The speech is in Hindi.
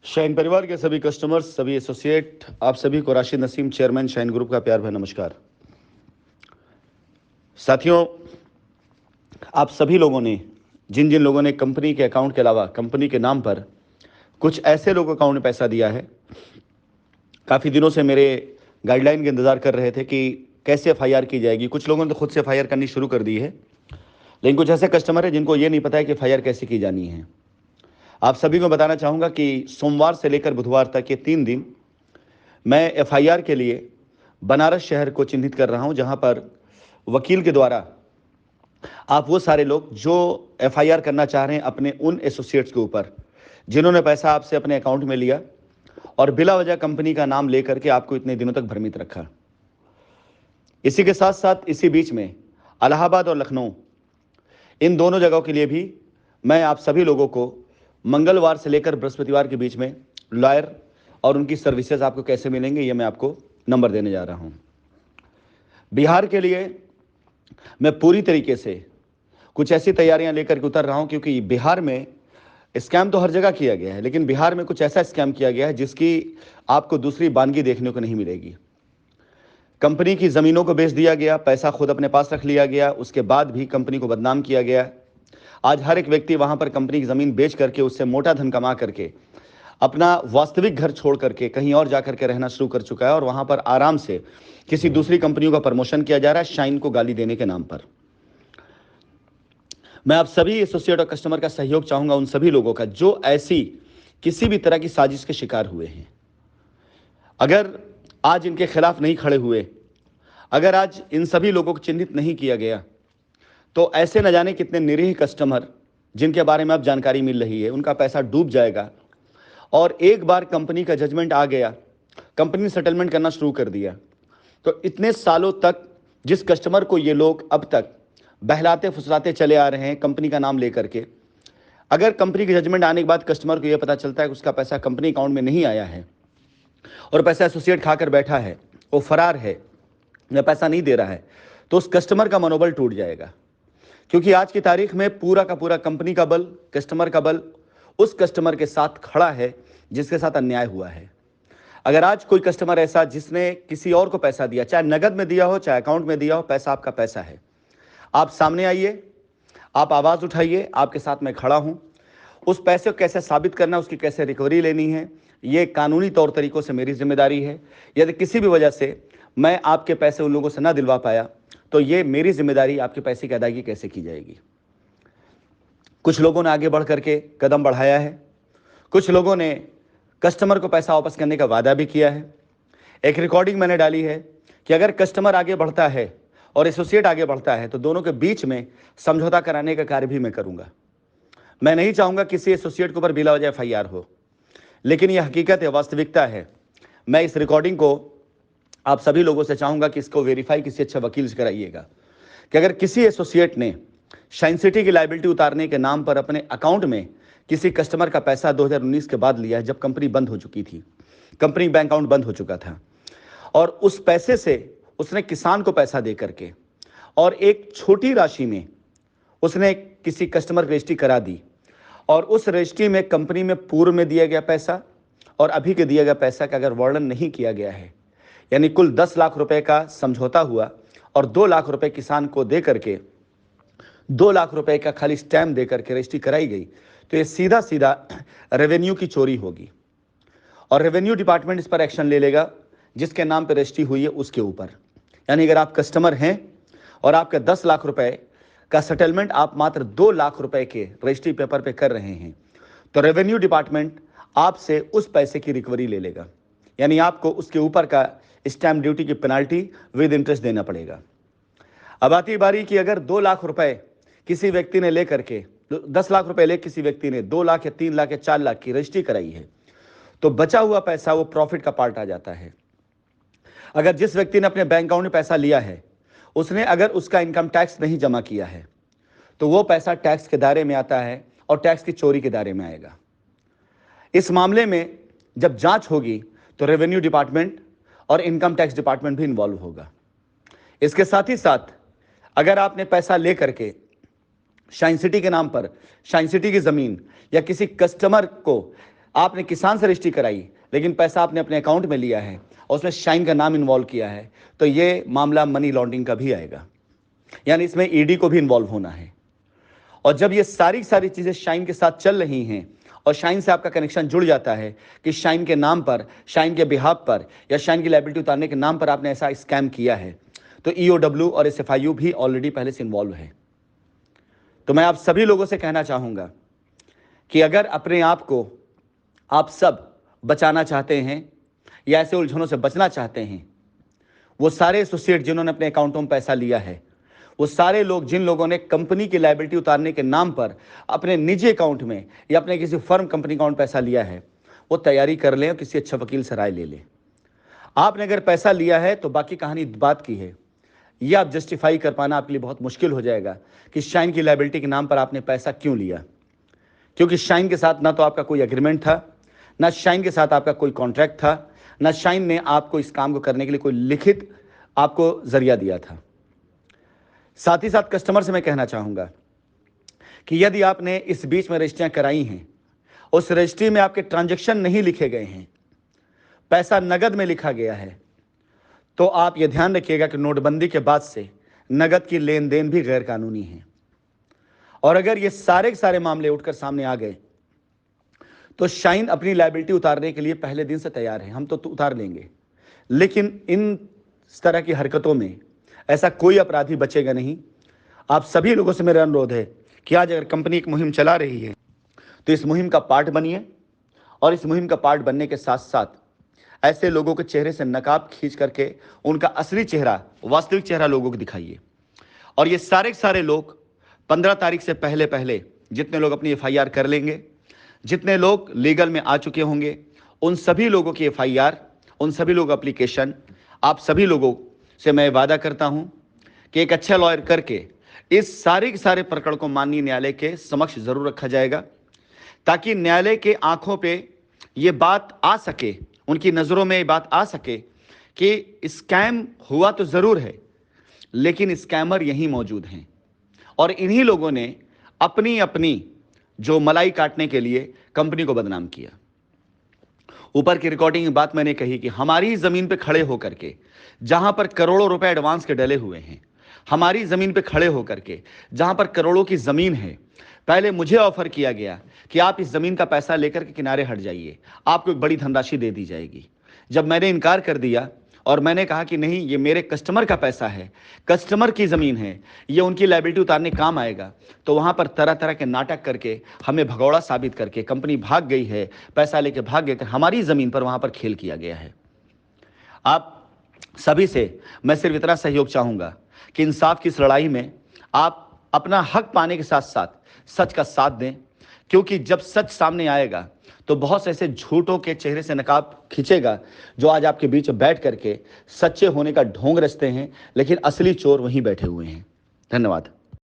शाइन परिवार के सभी कस्टमर्स, सभी एसोसिएट, आप सभी को Rashid Naseem, chairman shine group का प्यार भरा नमस्कार। साथियों, आप सभी लोगों ने, जिन जिन लोगों ने कंपनी के अकाउंट के अलावा कंपनी के नाम पर कुछ ऐसे लोगों अकाउंट में पैसा दिया है, काफ़ी दिनों से मेरे गाइडलाइन के इंतज़ार कर रहे थे कि कैसे एफआईआर की जाएगी। कुछ लोगों ने तो खुद से एफआईआर करनी शुरू कर दी है, लेकिन कुछ ऐसे कस्टमर हैं जिनको ये नहीं पता है कि एफआईआर कैसे की जानी है। आप सभी को बताना चाहूँगा कि सोमवार से लेकर बुधवार तक ये 3 दिन मैं एफआईआर के लिए बनारस शहर को चिन्हित कर रहा हूं, जहां पर वकील के द्वारा आप वो सारे लोग जो एफआईआर करना चाह रहे हैं अपने उन एसोसिएट्स के ऊपर जिन्होंने पैसा आपसे अपने अकाउंट में लिया और बिला वजह कंपनी का नाम लेकर के आपको इतने दिनों तक भ्रमित रखा। इसी के साथ साथ इसी बीच में इलाहाबाद और लखनऊ, इन दोनों जगहों के लिए भी मैं आप सभी लोगों को मंगलवार से लेकर बृहस्पतिवार के बीच में लॉयर और उनकी सर्विसेज आपको कैसे मिलेंगे, ये मैं आपको नंबर देने जा रहा हूं। बिहार के लिए मैं पूरी तरीके से कुछ ऐसी तैयारियां लेकर के उतर रहा हूं, क्योंकि बिहार में स्कैम तो हर जगह किया गया है, लेकिन बिहार में कुछ ऐसा स्कैम किया गया है जिसकी आपको दूसरी बानगी देखने को नहीं मिलेगी। कंपनी की ज़मीनों को बेच दिया गया, पैसा खुद अपने पास रख लिया गया, उसके बाद भी कंपनी को बदनाम किया गया। आज हर एक व्यक्ति वहां पर कंपनी की ज़मीन बेच करके उससे मोटा धन कमा करके अपना वास्तविक घर छोड़ करके कहीं और जाकर के रहना शुरू कर चुका है, और वहां पर आराम से किसी दूसरी कंपनियों का प्रमोशन किया जा रहा है शाइन को गाली देने के नाम पर। मैं आप सभी एसोसिएट और कस्टमर का सहयोग चाहूंगा, उन सभी लोगों का जो ऐसी किसी भी तरह की साजिश के शिकार हुए हैं। अगर आज इनके खिलाफ नहीं खड़े हुए, अगर आज इन सभी लोगों को चिन्हित नहीं किया गया, तो ऐसे न जाने कितने निरीह कस्टमर जिनके बारे में अब जानकारी मिल रही है, उनका पैसा डूब जाएगा। और एक बार कंपनी का जजमेंट आ गया, कंपनी ने सेटलमेंट करना शुरू कर दिया, तो इतने सालों तक जिस कस्टमर को ये लोग अब तक बहलाते फुसलाते चले आ रहे हैं कंपनी का नाम लेकर के, अगर कंपनी के जजमेंट आने के बाद कस्टमर को यह पता चलता है कि उसका पैसा कंपनी अकाउंट में नहीं आया है और पैसा एसोसिएट खाकर बैठा है, वो फरार है या पैसा नहीं दे रहा है, तो उस कस्टमर का मनोबल टूट जाएगा। क्योंकि आज की तारीख में पूरा का पूरा कंपनी का बल, कस्टमर का बल उस कस्टमर के साथ खड़ा है जिसके साथ अन्याय हुआ है। अगर आज कोई कस्टमर ऐसा जिसने किसी और को पैसा दिया, चाहे नगद में दिया हो चाहे अकाउंट में दिया हो, पैसा आपका पैसा है, आप सामने आइए, आप आवाज़ उठाइए, आपके साथ मैं खड़ा हूं। उस पैसे को कैसे साबित करना, उसकी कैसे रिकवरी लेनी है, ये कानूनी तौर तरीकों से मेरी जिम्मेदारी है। यदि किसी भी वजह से मैं आपके पैसे उन लोगों से ना दिलवा पाया, तो ये मेरी जिम्मेदारी, आपके पैसे की अदायगी कैसे की जाएगी। कुछ लोगों ने आगे बढ़ करके कदम बढ़ाया है, कुछ लोगों ने कस्टमर को पैसा वापस करने का वादा भी किया है। एक रिकॉर्डिंग मैंने डाली है कि अगर कस्टमर आगे बढ़ता है और एसोसिएट आगे बढ़ता है तो दोनों के बीच में समझौता कराने का कार्य भी मैं करूंगा। मैं नहीं चाहूंगा किसी एसोसिएट के ऊपर बिला वजह एफआईआर हो, लेकिन यह हकीकत है, वास्तविकता है। मैं इस रिकॉर्डिंग को आप सभी लोगों से चाहूंगा कि इसको वेरीफाई किसी अच्छे वकील से कराइएगा कि अगर किसी एसोसिएट ने शाइन सिटी की लायबिलिटी उतारने के नाम पर अपने अकाउंट में किसी कस्टमर का पैसा 2019 के बाद लिया है, जब कंपनी बंद हो चुकी थी, कंपनी बैंक अकाउंट बंद हो चुका था, और उस पैसे से उसने किसान को पैसा दे करके और एक छोटी राशि में उसने किसी कस्टमर की रजिस्ट्री करा दी, और उस रजिस्ट्री में कंपनी में पूर्व में दिया गया पैसा और अभी के दिया गया पैसा का अगर वर्णन नहीं किया गया है, यानी कुल 10 लाख रुपए का समझौता हुआ और 2 लाख रुपए किसान को दे करके 2 लाख रुपए का खाली स्टैम्प दे करके रजिस्ट्री कराई गई, तो ये सीधा सीधा रेवेन्यू की चोरी होगी और रेवेन्यू डिपार्टमेंट इस पर एक्शन ले लेगा जिसके नाम पर रजिस्ट्री हुई है उसके ऊपर। यानी अगर आप कस्टमर हैं और आपका 10 लाख रुपए का सेटलमेंट आप मात्र 2 लाख रुपए के रजिस्ट्री पेपर पे कर रहे हैं, तो रेवेन्यू डिपार्टमेंट आपसे उस पैसे की रिकवरी ले लेगा, यानी आपको उसके ऊपर का स्टैम्प ड्यूटी की पेनाल्टी विद इंटरेस्ट देना पड़ेगा। अब आती बारी कि अगर 2 लाख रुपए किसी व्यक्ति ने लेकर के 10 लाख रुपए ले किसी व्यक्ति ने 2 लाख या 3 लाख या 4 लाख की रजिस्ट्री कराई है, तो बचा हुआ पैसा वो प्रॉफिट का पार्ट आ जाता है। अगर जिस व्यक्ति ने अपने बैंक अकाउंट में पैसा लिया है उसने अगर उसका इनकम टैक्स नहीं जमा किया है, तो वो पैसा टैक्स के दायरे में आता है और टैक्स की चोरी के दायरे में आएगा। इस मामले में जब जांच होगी तो रेवेन्यू डिपार्टमेंट और इनकम टैक्स डिपार्टमेंट भी इन्वॉल्व होगा। इसके साथ ही साथ अगर आपने पैसा लेकर के शाइन सिटी के नाम पर शाइन सिटी की जमीन या किसी कस्टमर को आपने किसान से रजिस्ट्री कराई लेकिन पैसा आपने अपने अकाउंट में लिया है और उसमें शाइन का नाम इन्वॉल्व किया है, तो ये मामला मनी लॉन्ड्रिंग का भी आएगा, यानी इसमें ईडी को भी इन्वॉल्व होना है। और जब ये सारी चीजें शाइन के साथ चल रही हैं और शाइन से आपका कनेक्शन जुड़ जाता है कि शाइन के नाम पर, शाइन के बिहाफ पर या शाइन की लायबिलिटी उतारने के नाम पर आपने ऐसा स्कैम किया है, तो ईओडब्ल्यू और एसएफआईयू भी ऑलरेडी पहले से इन्वॉल्व है। तो मैं आप सभी लोगों से कहना चाहूंगा कि अगर अपने आप को आप सब बचाना चाहते हैं या ऐसे उलझनों से बचना चाहते हैं, वो सारे एसोसिएट जिन्होंने अपने अकाउंटों में पैसा लिया है, वो सारे लोग जिन लोगों ने कंपनी की लायबिलिटी उतारने के नाम पर अपने निजी अकाउंट में या अपने किसी फर्म कंपनी अकाउंट पैसा लिया है, वो तैयारी कर लें और किसी अच्छे वकील से राय ले लें। आपने अगर पैसा लिया है तो बाकी कहानी बात की है, ये आप जस्टिफाई कर पाना आपके लिए बहुत मुश्किल हो जाएगा कि शाइन की लायबिलिटी के नाम पर आपने पैसा क्यों लिया, क्योंकि शाइन के साथ ना तो आपका कोई एग्रीमेंट था, ना शाइन के साथ आपका कोई कॉन्ट्रैक्ट था, ना शाइन ने आपको इस काम को करने के लिए कोई लिखित आपको जरिया दिया था। साथ ही साथ कस्टमर से मैं कहना चाहूंगा कि यदि आपने इस बीच में रजिस्ट्रियां कराई हैं, उस रजिस्ट्री में आपके ट्रांजैक्शन नहीं लिखे गए हैं, पैसा नगद में लिखा गया है, तो आप यह ध्यान रखिएगा कि नोटबंदी के बाद से नगद की लेन देन भी गैर कानूनी है। और अगर ये सारे के सारे मामले उठकर सामने आ गए तो शाइन अपनी लायबिलिटी उतारने के लिए पहले दिन से तैयार है, हम तो उतार लेंगे, लेकिन इन तरह की हरकतों में ऐसा कोई अपराधी बचेगा नहीं। आप सभी लोगों से मेरा अनुरोध है कि आज अगर कंपनी एक मुहिम चला रही है तो इस मुहिम का पार्ट बनिए और इस मुहिम का पार्ट बनने के साथ साथ ऐसे लोगों के चेहरे से नकाब खींच करके उनका असली चेहरा, वास्तविक चेहरा लोगों को दिखाइए। और ये सारे के सारे लोग 15 तारीख से पहले पहले जितने लोग अपनी एफआईआर कर लेंगे, जितने लोग लीगल में आ चुके होंगे, उन सभी लोगों की एफआईआर, उन सभी लोगों एप्लीकेशन, आप सभी लोगों से मैं वादा करता हूं कि एक अच्छा लॉयर करके इस सारे के सारे प्रकरण को माननीय न्यायालय के समक्ष जरूर रखा जाएगा, ताकि न्यायालय के आंखों पे ये बात आ सके, उनकी नजरों में ये बात आ सके कि स्कैम हुआ तो जरूर है, लेकिन स्कैमर यहीं मौजूद हैं और इन्हीं लोगों ने अपनी अपनी जो मलाई काटने के लिए कंपनी को बदनाम किया। ऊपर की रिकॉर्डिंग में बात मैंने कही कि हमारी जमीन पे खड़े होकर के, जहां पर करोड़ों रुपए एडवांस के डले हुए हैं, हमारी जमीन पे खड़े होकर के जहां पर करोड़ों की जमीन है, पहले मुझे ऑफर किया गया कि आप इस जमीन का पैसा लेकर के किनारे हट जाइए, आपको एक बड़ी धनराशि दे दी जाएगी। जब मैंने इनकार कर दिया और मैंने कहा कि नहीं, ये मेरे कस्टमर का पैसा है, कस्टमर की जमीन है, ये उनकी लायबिलिटी उतारने काम आएगा, तो वहां पर तरह तरह के नाटक करके हमें भगौड़ा साबित करके कंपनी भाग गई है, पैसा लेके भाग गए, हमारी जमीन पर वहां पर खेल किया गया है। आप सभी से मैं सिर्फ इतना सहयोग चाहूंगा कि इंसाफ की इस लड़ाई में आप अपना हक पाने के साथ साथ सच का साथ दें, क्योंकि जब सच सामने आएगा तो बहुत से ऐसे झूठों के चेहरे से नकाब खींचेगा जो आज आपके बीच बैठ करके सच्चे होने का ढोंग रचते हैं, लेकिन असली चोर वहीं बैठे हुए हैं। धन्यवाद।